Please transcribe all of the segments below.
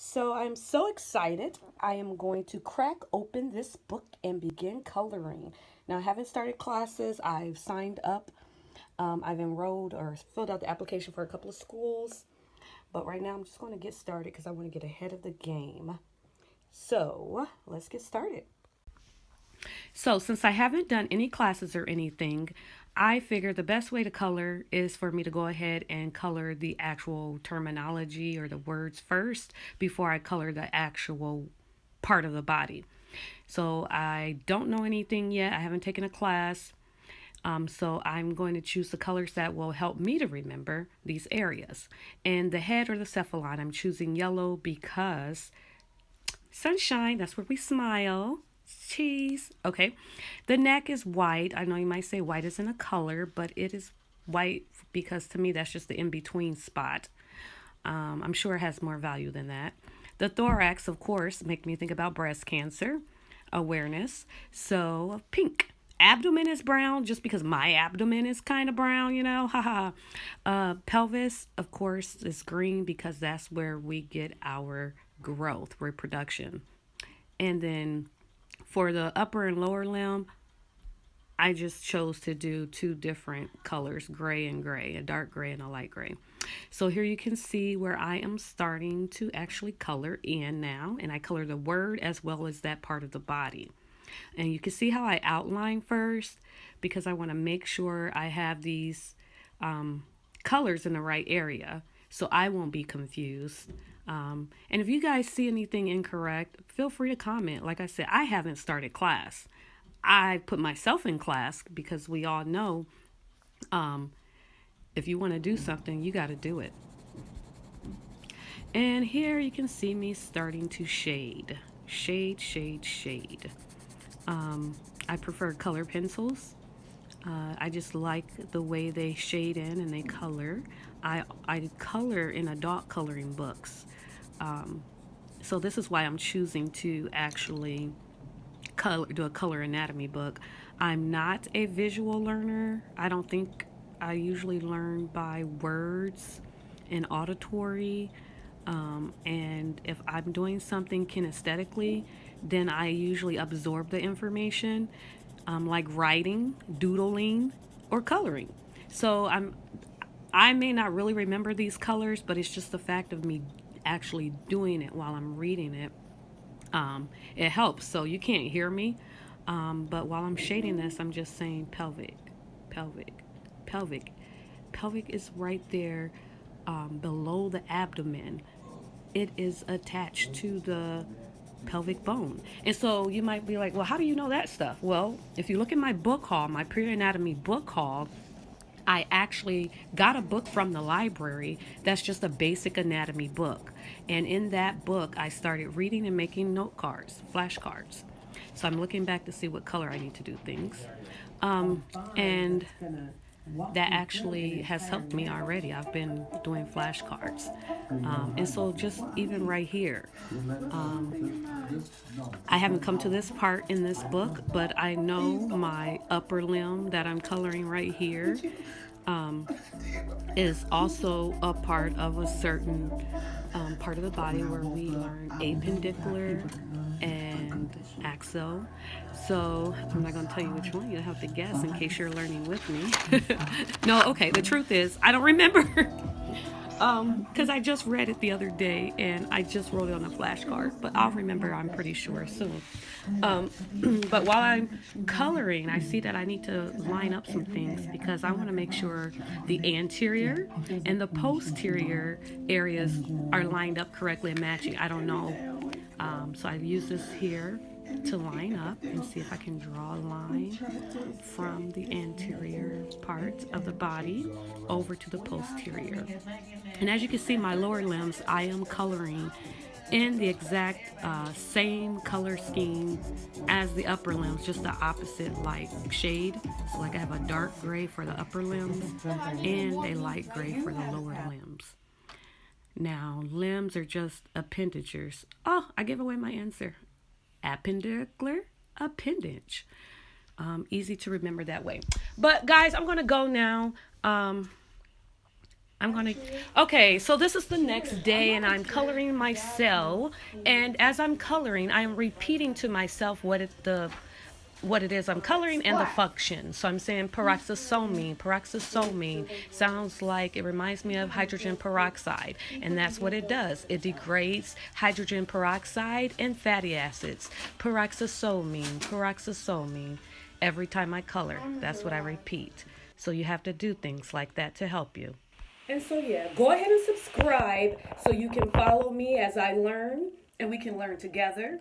So I'm so excited. I am going to crack open this book and begin coloring. Now, I haven't started classes. I've signed up. I've enrolled or filled out the application for a couple of schools. But right now, I'm just going to get started because I want to get ahead of the game. So let's get started. So, since I haven't done any classes or anything, I figured the best way to color is for me to go ahead and color the actual terminology or the words first before I color the actual part of the body. So, I don't know anything yet. I haven't taken a class. So I'm going to choose the colors that will help me to remember these areas. And the head or the cephalon, I'm choosing yellow because sunshine, that's where we smile. Cheese. Okay. The neck is white. I know you might say white isn't a color, but it is white because to me that's just the in between spot. I'm sure it has more value than that. The thorax, of course, make me think about breast cancer awareness. So pink. Abdomen is brown just because my abdomen is kind of brown, Haha. Pelvis, of course, is green because that's where we get our growth, reproduction. And then for the upper and lower limb, I just chose to do two different colors, gray and gray, a dark gray and a light gray. So here you can see where I am starting to actually color in now, and I color the word as well as that part of the body. And you can see how I outline first because I want to make sure I have these colors in the right area so I won't be confused. And if you guys see anything incorrect, feel free to comment. Like I said, I haven't started class. I put myself in class because we all know if you want to do something, you got to do it. And here you can see me starting to shade. Shade, shade, shade. I prefer color pencils. I just like the way they shade in and they color. I color in adult coloring books. So this is why I'm choosing to actually do a color anatomy book. I'm not a visual learner. I don't think I usually learn by words and auditory. And if I'm doing something kinesthetically, then I usually absorb the information, like writing, doodling, or coloring. So I may not really remember these colors, but it's just the fact of me actually doing it while I'm reading it. It helps. So you can't hear me, but while I'm shading this, I'm just saying pelvic, pelvic, pelvic. Pelvic is right there below the abdomen. It is attached to the pelvic bone. And so you might be like, well, how do you know that stuff? Well, if you look at my book haul, my pre-anatomy book haul, I actually got a book from the library that's just a basic anatomy book. And in that book, I started reading and making note cards, flashcards. So I'm looking back to see what color I need to do things. And that actually has helped me already. I've been doing flashcards. And so just even right here, I haven't come to this part in this book, but I know my upper limb that I'm coloring right here is also a part of a certain part of the body where we learn appendicular and axil. So I'm not going to tell you which one. You'll have to guess in case you're learning with me. No, okay. The truth is, I don't remember. Because I just read it the other day and I just wrote it on a flashcard, but I'll remember, I'm pretty sure, soon. But while I'm coloring, I see that I need to line up some things because I want to make sure the anterior and the posterior areas are lined up correctly and matching. I don't know. So I've used this here to line up and see if I can draw a line from the anterior part of the body over to the posterior. And as you can see, my lower limbs, I am coloring in the exact same color scheme as the upper limbs, just the opposite like shade. So like I have a dark gray for the upper limbs and a light gray for the lower limbs. Now, limbs are just appendages. Oh, I gave away my answer. Appendicular appendage. Easy to remember that way. But guys, I'm going to go now. Okay, so this is the next day and I'm coloring my cell. And as I'm coloring, I am repeating to myself what it is I'm coloring and the function. So I'm saying peroxisomine. Peroxisomine sounds like, it reminds me of hydrogen peroxide. And that's what it does. It degrades hydrogen peroxide and fatty acids. Peroxisomine, peroxisomine. Every time I color, that's what I repeat. So you have to do things like that to help you. And so, yeah, go ahead and subscribe so you can follow me as I learn and we can learn together.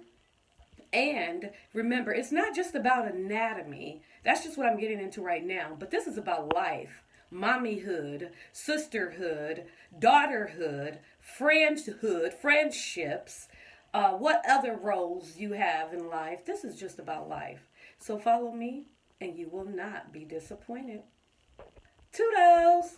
And remember, it's not just about anatomy. That's just what I'm getting into right now. But this is about life, mommyhood, sisterhood, daughterhood, friendhood, friendships, what other roles you have in life. This is just about life. So follow me and you will not be disappointed. Toodles!